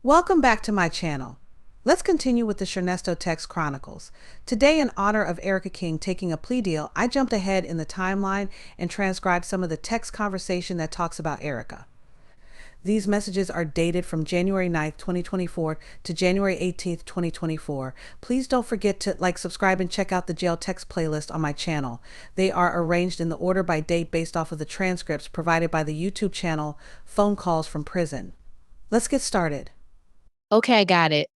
Welcome back to my channel. Let's continue with the Ernesto Text Chronicles. Today, in honor of ERICKA King taking a plea deal, I jumped ahead in the timeline and transcribed some of the text conversation that talks about ERICKA. These messages are dated from January 9th, 2024 to January 18th, 2024. Please don't forget to like, subscribe, and check out the jail text playlist on my channel. They are arranged in the order by date based off of the transcripts provided by the YouTube channel Phone Calls from Prison. Let's get started. Okay, I got it.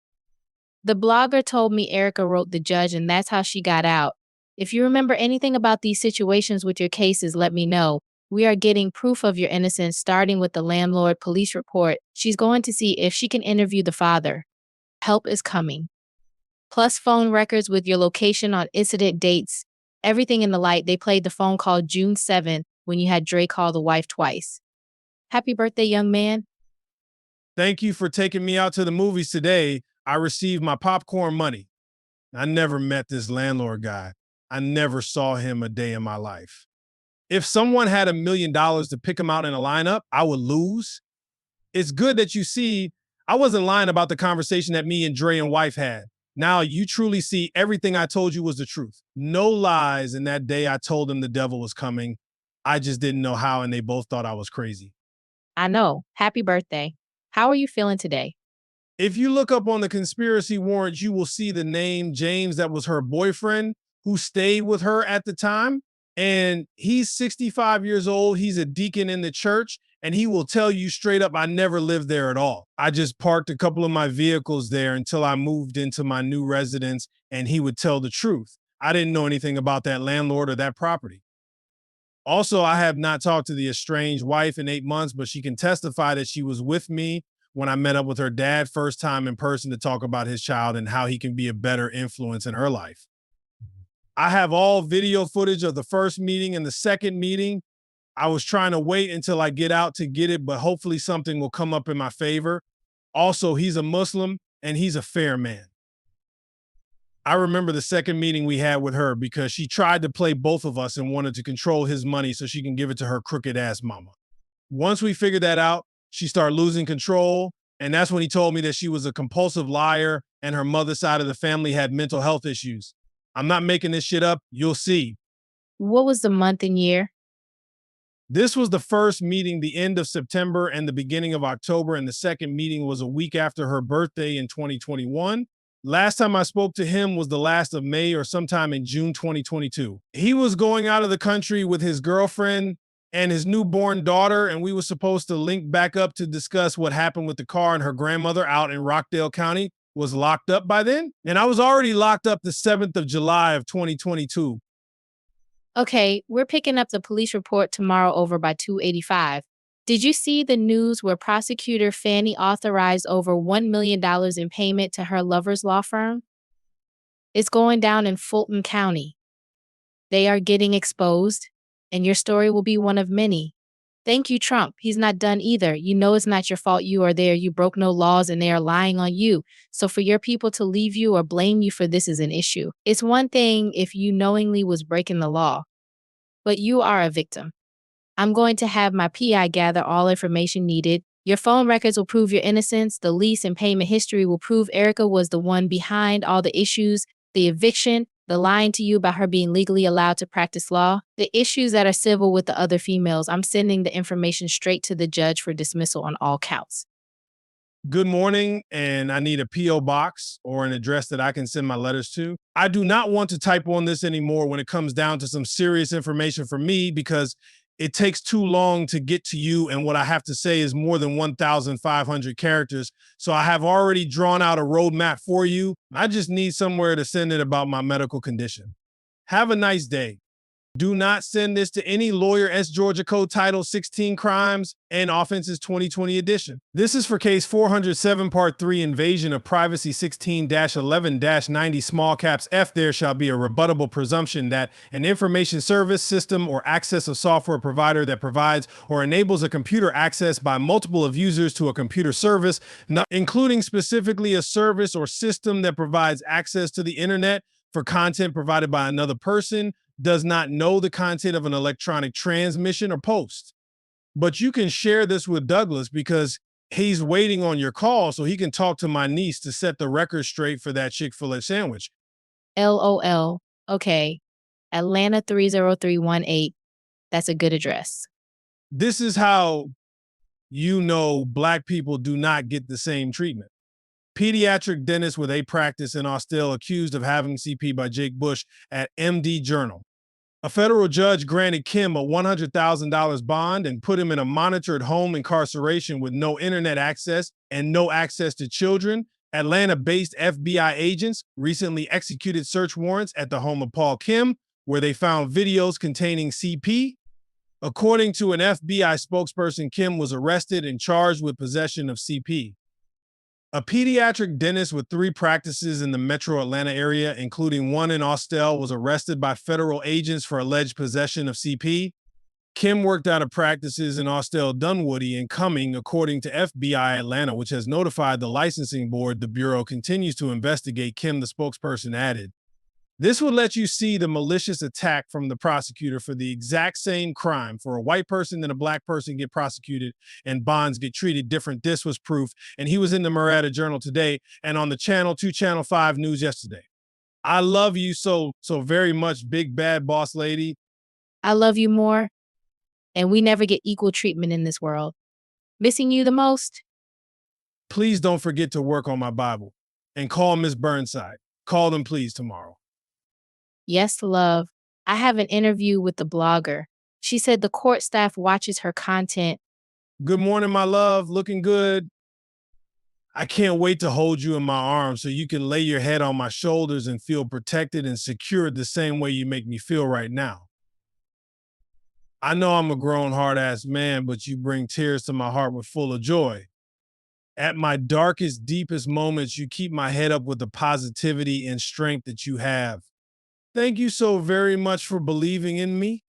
The blogger told me ERICKA wrote the judge and that's how she got out. If you remember anything about these situations with your cases, let me know. We are getting proof of your innocence, starting with the landlord police report. She's going to see if she can interview the father. Help is coming. Plus phone records with your location on incident dates. Everything in the light. They played the phone call June 7th when you had Dre call the wife twice. Happy birthday, young man. Thank you for taking me out to the movies today. I received my popcorn money. I never met this landlord guy. I never saw him a day in my life. If someone had $1 million to pick him out in a lineup, I would lose. It's good that you see I wasn't lying about the conversation that me and Dre and wife had. Now you truly see everything I told you was the truth. No lies in that day I told them the devil was coming. I just didn't know how, and they both thought I was crazy. I know. Happy birthday. How are you feeling today? If you look up on the conspiracy warrant, you will see the name James, that was her boyfriend who stayed with her at the time. And he's 65 years old. He's a deacon in the church. And he will tell you straight up, I never lived there at all. I just parked a couple of my vehicles there until I moved into my new residence, and he would tell the truth. I didn't know anything about that landlord or that property. Also, I have not talked to the estranged wife in 8 months, but she can testify that she was with me when I met up with her dad first time in person to talk about his child and how he can be a better influence in her life. I have all video footage of the first meeting and the second meeting. I was trying to wait until I get out to get it, but hopefully something will come up in my favor. Also, he's a Muslim and he's a fair man. I remember the second meeting we had with her because she tried to play both of us and wanted to control his money so she can give it to her crooked ass mama. Once we figured that out, she started losing control. And that's when he told me that she was a compulsive liar and her mother's side of the family had mental health issues. I'm not making this shit up. You'll see. What was the month and year? This was the first meeting, the end of September and the beginning of October. And the second meeting was a week after her birthday in 2021. Last time I spoke to him was the last of May or sometime in June 2022. He was going out of the country with his girlfriend and his newborn daughter, and we were supposed to link back up to discuss what happened with the car, and her grandmother out in Rockdale County was locked up by then. And I was already locked up the 7th of July of 2022. Okay, we're picking up the police report tomorrow over by 285. Did you see the news where prosecutor Fanny authorized over $1 million in payment to her lover's law firm? It's going down in Fulton County. They are getting exposed, and your story will be one of many. Thank you, Trump. He's not done either. You know it's not your fault you are there. You broke no laws and they are lying on you. So for your people to leave you or blame you for this is an issue. It's one thing if you knowingly was breaking the law, but you are a victim. I'm going to have my PI gather all information needed. Your phone records will prove your innocence. The lease and payment history will prove ERICKA was the one behind all the issues, the eviction, the lying to you about her being legally allowed to practice law, the issues that are civil with the other females. I'm sending the information straight to the judge for dismissal on all counts. Good morning, and I need a P.O. box or an address that I can send my letters to. I do not want to type on this anymore when it comes down to some serious information for me because it takes too long to get to you, and what I have to say is more than 1,500 characters. So I have already drawn out a roadmap for you. I just need somewhere to send it about my medical condition. Have a nice day. Do not send this to any lawyer. S. Georgia Code Title 16 Crimes and Offenses 2020 edition. This is for case 407 Part 3 Invasion of Privacy 16-11-90 small caps F. There shall be a rebuttable presumption that an information service, system, or access of software provider that provides or enables a computer access by multiple of users to a computer service, not including specifically a service or system that provides access to the internet for content provided by another person, does not know the content of an electronic transmission or post. But you can share this with Douglas because He's waiting on your call so he can talk to my niece to set the record straight for that Chick-fil-A sandwich. LOL. Okay. Atlanta 30318. That's a good address. This is how you know Black people do not get the same treatment. Pediatric dentist with a practice in Austell accused of having CP by Jake Bush at MD Journal. A federal judge granted Kim a $100,000 bond and put him in a monitored home incarceration with no internet access and no access to children. Atlanta-based FBI agents recently executed search warrants at the home of Paul Kim, where they found videos containing CP. According to an FBI spokesperson, Kim was arrested and charged with possession of CP. A pediatric dentist with 3 practices in the metro Atlanta area, including one in Austell, was arrested by federal agents for alleged possession of CP. Kim worked out of practices in Austell, Dunwoody, and Cumming, according to FBI Atlanta, which has notified the licensing board. The Bureau continues to investigate, Kim, the spokesperson added. This would let you see the malicious attack from the prosecutor for the exact same crime. For a white person and a Black person get prosecuted and bonds get treated different. This was proof. And he was in the Marietta Journal today and on the Channel 2, Channel 5 news yesterday. I love you so very much, big bad boss lady. I love you more. And we never get equal treatment in this world. Missing you the most. Please don't forget to work on my Bible and call Miss Burnside. Call them, please, tomorrow. Yes, love. I have an interview with the blogger. She said the court staff watches her content. Good morning, my love. Looking good. I can't wait to hold you in my arms so you can lay your head on my shoulders and feel protected and secured the same way you make me feel right now. I know I'm a grown, hard-ass man, but you bring tears to my heart with full of joy. At my darkest, deepest moments, you keep my head up with the positivity and strength that you have. Thank you so very much for believing in me.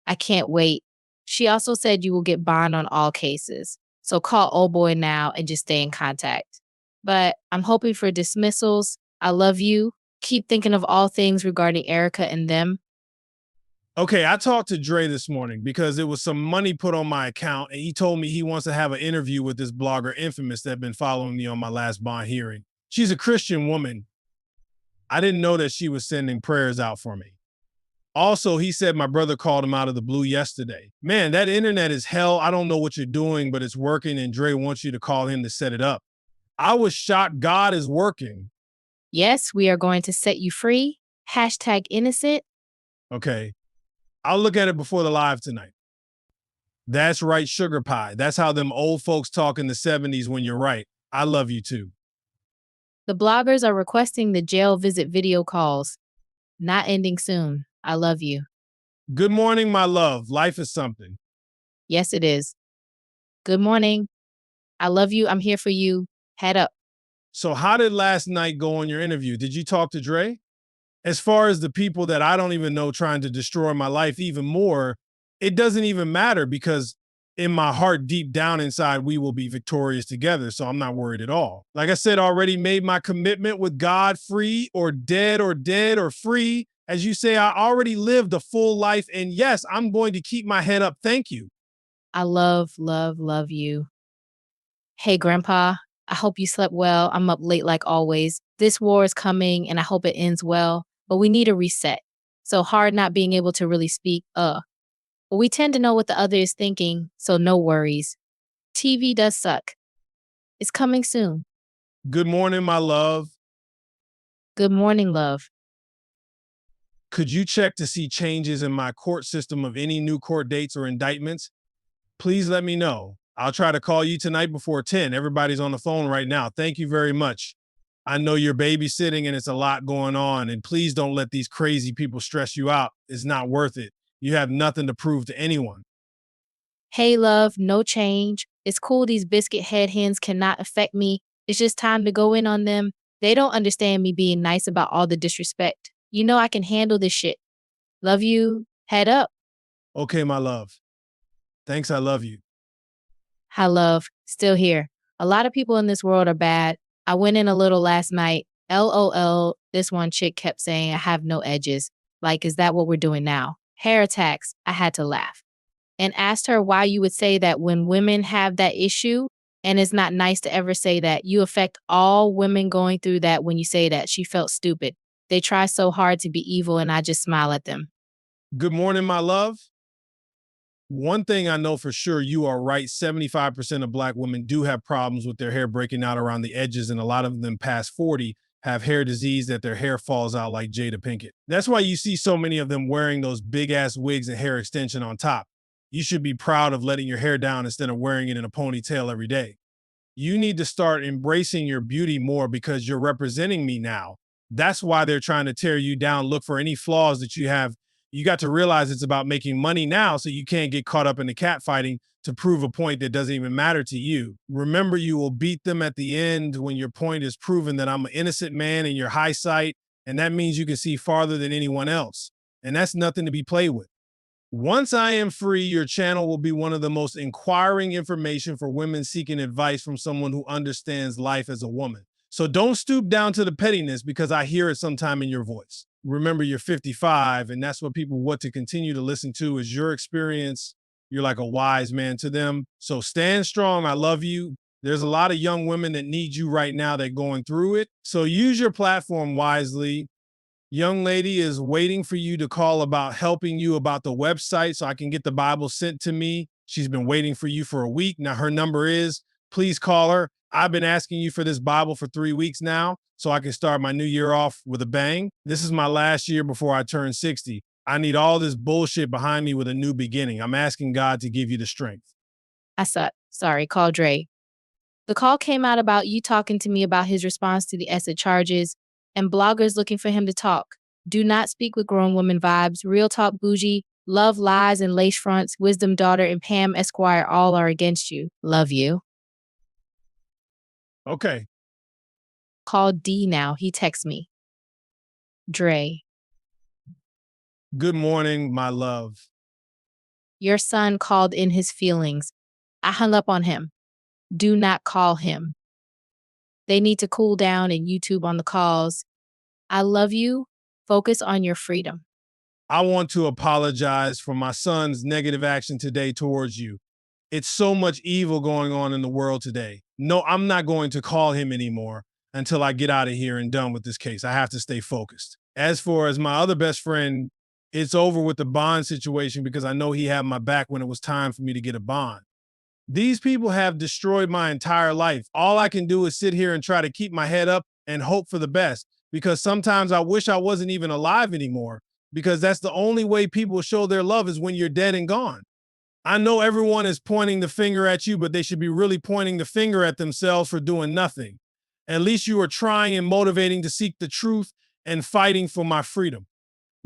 I can't wait. She also said you will get bond on all cases. So call old boy now and just stay in contact. But I'm hoping for dismissals. I love you. Keep thinking of all things regarding ERICKA and them. Okay, I talked to Dre this morning because there was some money put on my account, and he told me he wants to have an interview with this blogger, Infamous, that's been following me on my last bond hearing. She's a Christian woman. I didn't know that she was sending prayers out for me. Also, he said my brother called him out of the blue yesterday. Man, that internet is hell. I don't know what you're doing, but it's working, and Dre wants you to call him to set it up. I was shocked. God is working. Yes, we are going to set you free. #innocent. Okay. I'll look at it before the live tonight. That's right, sugar pie. That's how them old folks talk in the 70s when you're right. I love you too. The bloggers are requesting the jail visit video calls. Not ending soon. I love you. Good morning, my love. Life is something. Yes, it is. Good morning. I love you. I'm here for you. Head up. So how did last night go on your interview? Did you talk to Dre? As far as the people that I don't even know trying to destroy my life even more, it doesn't even matter because in my heart, deep down inside, we will be victorious together. So I'm not worried at all. Like I said, already made my commitment with God, free or dead or free. As you say, I already lived a full life. And yes, I'm going to keep my head up. Thank you. I love you. Hey, Grandpa. I hope you slept well. I'm up late like always. This war is coming and I hope it ends well, but we need a reset. So hard not being able to really speak. But we tend to know what the other is thinking, so no worries. TV does suck. It's coming soon. Good morning, my love. Good morning, love. Could you check to see changes in my court system of any new court dates or indictments? Please let me know. I'll try to call you tonight before 10. Everybody's on the phone right now. Thank you very much. I know you're babysitting and it's a lot going on. And please don't let these crazy people stress you out. It's not worth it. You have nothing to prove to anyone. Hey, love, no change. It's cool these biscuit head hens cannot affect me. It's just time to go in on them. They don't understand me being nice about all the disrespect. You know I can handle this shit. Love you. Head up. Okay, my love. Thanks, I love you. Hi, love. Still here. A lot of people in this world are bad. I went in a little last night. LOL. This one chick kept saying I have no edges. Like, is that what we're doing now? Hair attacks. I had to laugh. And asked her why you would say that when women have that issue. And it's not nice to ever say that. You affect all women going through that when you say that. She felt stupid. They try so hard to be evil, and I just smile at them. Good morning, my love. One thing I know for sure, you are right. 75% of Black women do have problems with their hair breaking out around the edges, and a lot of them past 40 have hair disease that their hair falls out like Jada Pinkett. That's why you see so many of them wearing those big ass wigs and hair extension on top. You should be proud of letting your hair down instead of wearing it in a ponytail every day. You need to start embracing your beauty more because you're representing me now. That's why they're trying to tear you down. Look for any flaws that you have. You got to realize it's about making money now so you can't get caught up in the catfighting to prove a point that doesn't even matter to you. Remember, you will beat them at the end when your point is proven that I'm an innocent man in your high sight, and that means you can see farther than anyone else. And that's nothing to be played with. Once I am free, your channel will be one of the most inquiring information for women seeking advice from someone who understands life as a woman. So don't stoop down to the pettiness because I hear it sometime in your voice. Remember, you're 55, and that's what people want to continue to listen to is your experience. You're like a wise man to them. So stand strong. I love you. There's a lot of young women that need you right now that are going through it. So use your platform wisely. Young lady is waiting for you to call about helping you about the website so I can get the Bible sent to me. She's been waiting for you for a week. Now her number is, please call her. I've been asking you for this Bible for 3 weeks now so I can start my new year off with a bang. This is my last year before I turn 60. I need all this bullshit behind me with a new beginning. I'm asking God to give you the strength. Sorry, call Dre. The call came out about you talking to me about his response to the ESSA charges and bloggers looking for him to talk. Do not speak with grown woman vibes. Real talk bougie, love lies and lace fronts, wisdom daughter, and Pam Esquire all are against you. Love you. Okay. Call D now. He texts me. Dre, Good morning, my love. your son called in his feelings. I hung up on him. Do not call him. They need to cool down and YouTube on the calls. I love you. Focus on your freedom. I want to apologize for my son's negative action today towards you. It's so much evil going on in the world today. No, I'm not going to call him anymore until I get out of here and done with this case. I have to stay focused. As for as my other best friend, it's over with the bond situation because I know he had my back when it was time for me to get a bond. These people have destroyed my entire life. All I can do is sit here and try to keep my head up and hope for the best because sometimes I wish I wasn't even alive anymore because that's the only way people show their love is when you're dead and gone. I know everyone is pointing the finger at you, but they should be really pointing the finger at themselves for doing nothing. At least you are trying and motivating to seek the truth and fighting for my freedom.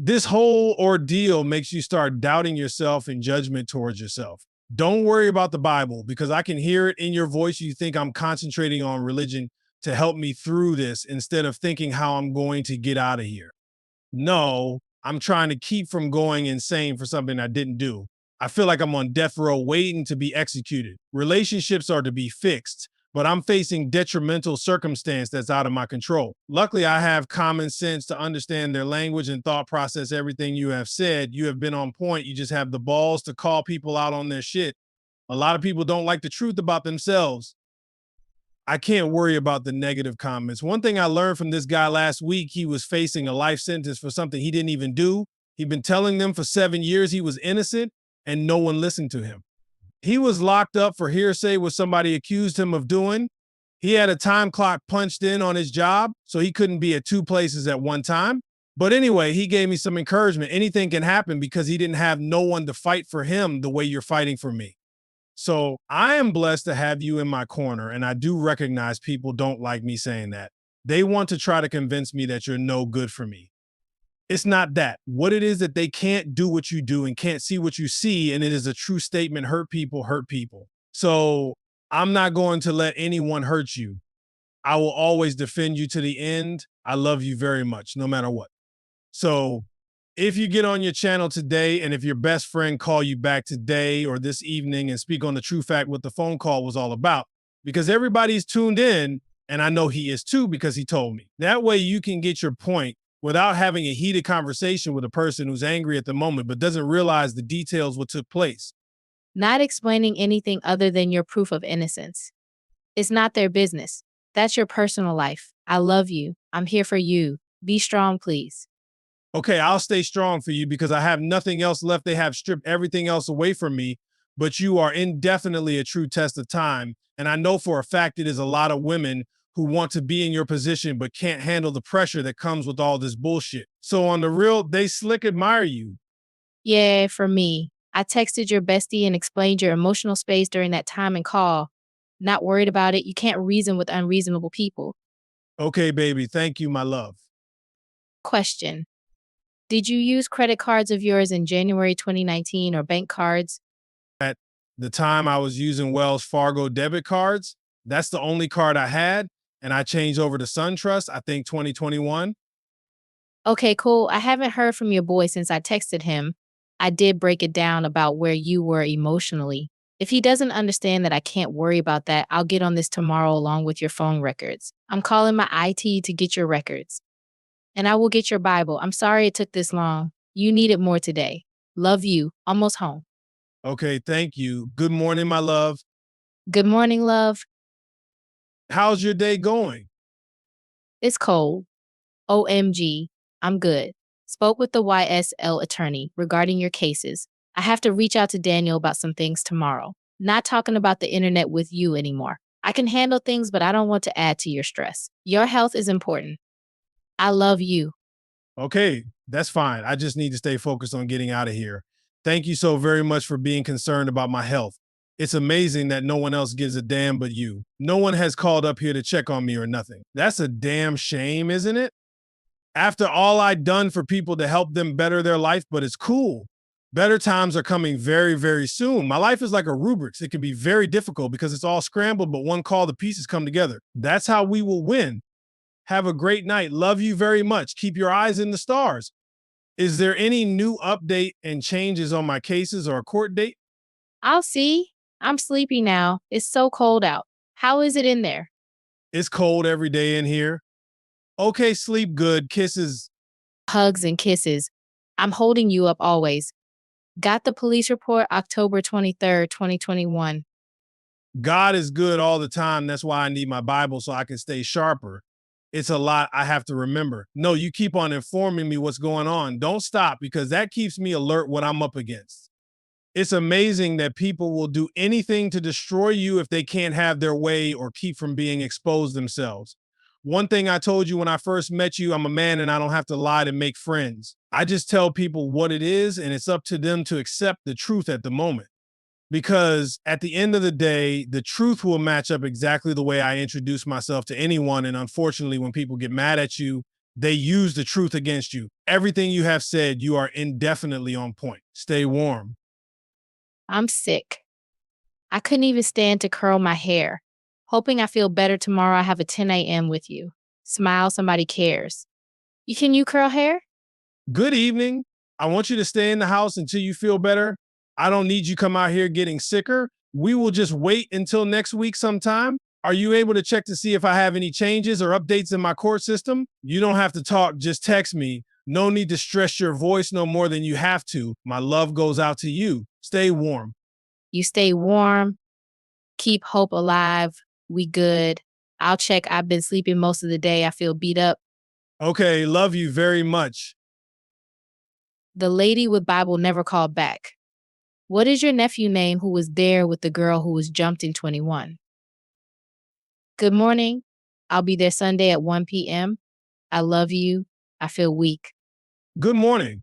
This whole ordeal makes you start doubting yourself and judgment towards yourself. Don't worry about the Bible because I can hear it in your voice. You think I'm concentrating on religion to help me through this instead of thinking how I'm going to get out of here. No, I'm trying to keep from going insane for something I didn't do. I feel like I'm on death row waiting to be executed. Relationships are to be fixed, but I'm facing detrimental circumstance that's out of my control. Luckily, I have common sense to understand their language and thought process everything you have said. You have been on point. You just have the balls to call people out on their shit. A lot of people don't like the truth about themselves. I can't worry about the negative comments. One thing I learned from this guy last week, he was facing a life sentence for something he didn't even do. He'd been telling them for 7 years he was innocent and no one listened to him. He was locked up for hearsay what somebody accused him of doing. He had a time clock punched in on his job, so he couldn't be at 2 places at one time. But anyway, he gave me some encouragement. Anything can happen because he didn't have no one to fight for him the way you're fighting for me. So I am blessed to have you in my corner, and I do recognize people don't like me saying that. They want to try to convince me that you're no good for me. It's not that. What it is that they can't do what you do and can't see what you see, and it is a true statement, hurt people hurt people. So I'm not going to let anyone hurt you. I will always defend you to the end. I love you very much, no matter what. So if you get on your channel today and if your best friend call you back today or this evening and speak on the true fact what the phone call was all about, because everybody's tuned in, and I know he is too because he told me. That way you can get your point without having a heated conversation with a person who's angry at the moment but doesn't realize the details what took place. Not explaining anything other than your proof of innocence. It's not their business. That's your personal life. I love you. I'm here for you. Be strong, please. Okay, I'll stay strong for you because I have nothing else left. They have stripped everything else away from me, but you are indefinitely a true test of time. And I know for a fact it is a lot of women who want to be in your position but can't handle the pressure that comes with all this bullshit. So on the real, they slick admire you. Yeah, for me. I texted your bestie and explained your emotional space during that time and call. Not worried about it. You can't reason with unreasonable people. Okay, baby, thank you, my love. Question. Did you use credit cards of yours in January 2019 or bank cards? At the time I was using Wells Fargo debit cards, that's the only card I had. And I changed over to SunTrust, I think 2021. Okay, cool. I haven't heard from your boy since I texted him. I did break it down about where you were emotionally. If he doesn't understand that I can't worry about that, I'll get on this tomorrow along with your phone records. I'm calling my IT to get your records. And I will get your Bible. I'm sorry it took this long. You needed more today. Love you. Almost home. Okay, thank you. Good morning, my love. Good morning, love. How's your day going? It's cold. OMG. I'm good. Spoke with the YSL attorney regarding your cases. I have to reach out to Daniel about some things tomorrow. Not talking about the internet with you anymore. I can handle things, but I don't want to add to your stress. Your health is important. I love you. Okay, that's fine. I just need to stay focused on getting out of here. Thank you so very much for being concerned about my health. It's amazing that no one else gives a damn but you. No one has called up here to check on me or nothing. That's a damn shame, isn't it? After all I'd done for people to help them better their life, but it's cool. Better times are coming very, very soon. My life is like a Rubik's. It can be very difficult because it's all scrambled, but one call, the pieces come together. That's how we will win. Have a great night. Love you very much. Keep your eyes in the stars. Is there any new update and changes on my cases or a court date? I'll see. I'm sleepy now. It's so cold out. How is it in there? It's cold every day in here. Okay, sleep good. Kisses. Hugs and kisses. I'm holding you up always. Got the police report October 23rd, 2021. God is good all the time. That's why I need my Bible so I can stay sharper. It's a lot I have to remember. No, you keep on informing me what's going on. Don't stop because that keeps me alert what I'm up against. It's amazing that people will do anything to destroy you if they can't have their way or keep from being exposed themselves. One thing I told you when I first met you, I'm a man and I don't have to lie to make friends. I just tell people what it is and it's up to them to accept the truth at the moment. Because at the end of the day, the truth will match up exactly the way I introduce myself to anyone. And unfortunately, when people get mad at you, they use the truth against you. Everything you have said, you are indefinitely on point. Stay warm. I'm sick. I couldn't even stand to curl my hair. Hoping I feel better tomorrow, I have a 10 a.m. with you. Smile, somebody cares. Can you curl hair? Good evening. I want you to stay in the house until you feel better. I don't need you come out here getting sicker. We will just wait until next week sometime. Are you able to check to see if I have any changes or updates in my court system? You don't have to talk, just text me. No need to stress your voice no more than you have to. My love goes out to you. Stay warm. You stay warm. Keep hope alive. We good. I'll check. I've been sleeping most of the day. I feel beat up. Okay, love you very much. The lady with Bible never called back. What is your nephew name who was there with the girl who was jumped in 21? Good morning. I'll be there Sunday at 1 p.m. I love you. I feel weak. Good morning.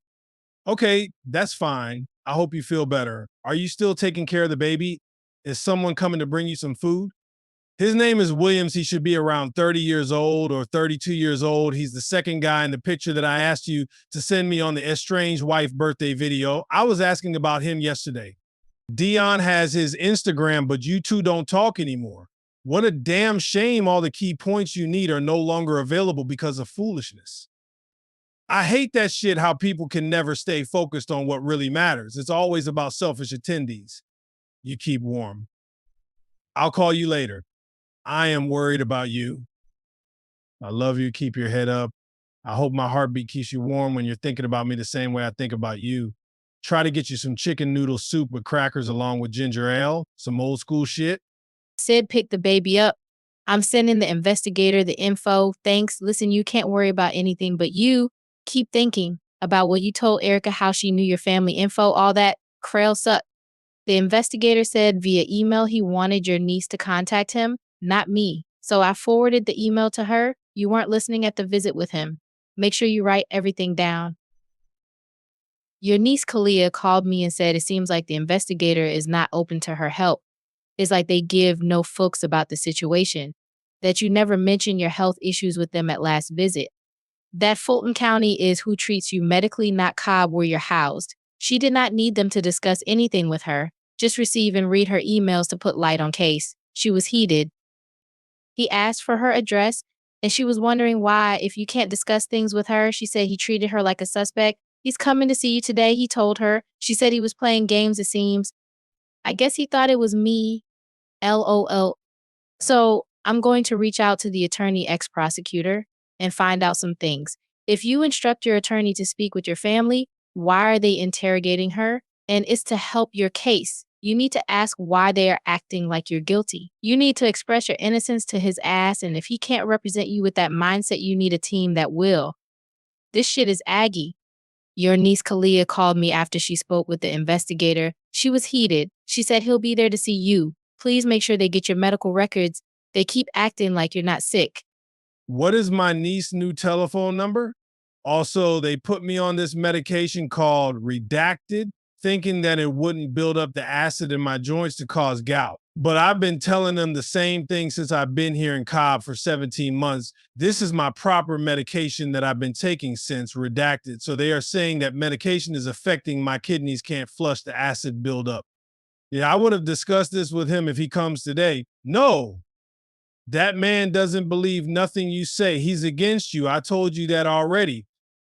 Okay, that's fine. I hope you feel better. Are you still taking care of the baby? Is someone coming to bring you some food? His name is Williams. He should be around 30 years old or 32 years old. He's the second guy in the picture that I asked you to send me on the estranged wife birthday video. I was asking about him yesterday. Dion has his Instagram, but you two don't talk anymore. What a damn shame all the key points you need are no longer available because of foolishness. I hate that shit how people can never stay focused on what really matters. It's always about selfish attendees. You keep warm. I'll call you later. I am worried about you. I love you. Keep your head up. I hope my heartbeat keeps you warm when you're thinking about me the same way I think about you. Try to get you some chicken noodle soup with crackers along with ginger ale, some old school shit. Sid picked the baby up. I'm sending the investigator the info. Thanks. Listen, you can't worry about anything, but you keep thinking about what you told ERICKA, how she knew your family info, all that. Krail sucked. The investigator said via email he wanted your niece to contact him, not me. So I forwarded the email to her. You weren't listening at the visit with him. Make sure you write everything down. Your niece Kalia called me and said it seems like the investigator is not open to her help. It's like they give no fucks about the situation, that you never mention your health issues with them at last visit. That Fulton County is who treats you medically, not Cobb where you're housed. She did not need them to discuss anything with her, just receive and read her emails to put light on case. She was heated. He asked for her address, and she was wondering why, if you can't discuss things with her. She said he treated her like a suspect. He's coming to see you today, he told her. She said he was playing games, it seems. I guess he thought it was me. LOL. So I'm going to reach out to the attorney ex-prosecutor and find out some things. If you instruct your attorney to speak with your family, why are they interrogating her? And it's to help your case. You need to ask why they are acting like you're guilty. You need to express your innocence to his ass, and if he can't represent you with that mindset, you need a team that will. This shit is Aggie. Your niece Kalia called me after she spoke with the investigator. She was heated. She said he'll be there to see you. Please make sure they get your medical records. They keep acting like you're not sick. What is my niece's new telephone number? Also, they put me on this medication called Redacted, thinking that it wouldn't build up the acid in my joints to cause gout. But I've been telling them the same thing since I've been here in Cobb for 17 months. This is my proper medication that I've been taking since Redacted. So they are saying that medication is affecting my kidneys, can't flush the acid buildup. Yeah, I would have discussed this with him if he comes today. No, that man doesn't believe nothing you say. He's against you. I told you that already.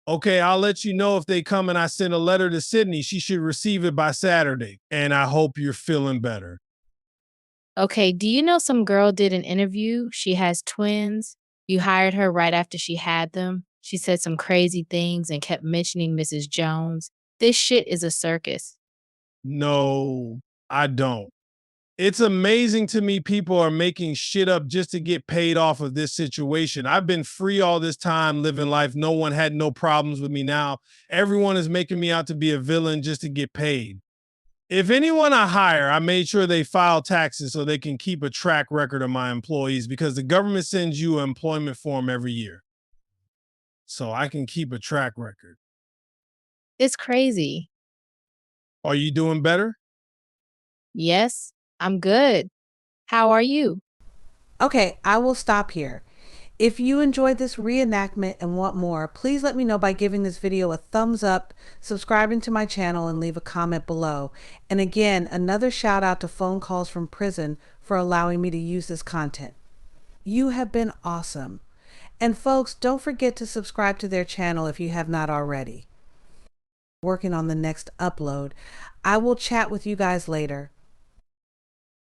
Okay, I'll let you know if they come and I send a letter to Sydney. She should receive it by Saturday. And I hope you're feeling better. Okay, do you know some girl did an interview? She has twins. You hired her right after she had them. She said some crazy things and kept mentioning Mrs. Jones. This shit is a circus. No, I don't. It's amazing to me people are making shit up just to get paid off of this situation. I've been free all this time living life. No one had no problems with me now. Everyone is making me out to be a villain just to get paid. If anyone I hire, I made sure they file taxes so they can keep a track record of my employees because the government sends you an employment form every year. So I can keep a track record. It's crazy. Are you doing better? Yes, I'm good. How are you? Okay, I will stop here. If you enjoyed this reenactment and want more, please let me know by giving this video a thumbs up, subscribing to my channel, and leave a comment below. And again, another shout out to Phone Calls from Prison for allowing me to use this content. You have been awesome. And folks, don't forget to subscribe to their channel if you have not already. Working on the next upload. I will chat with you guys later.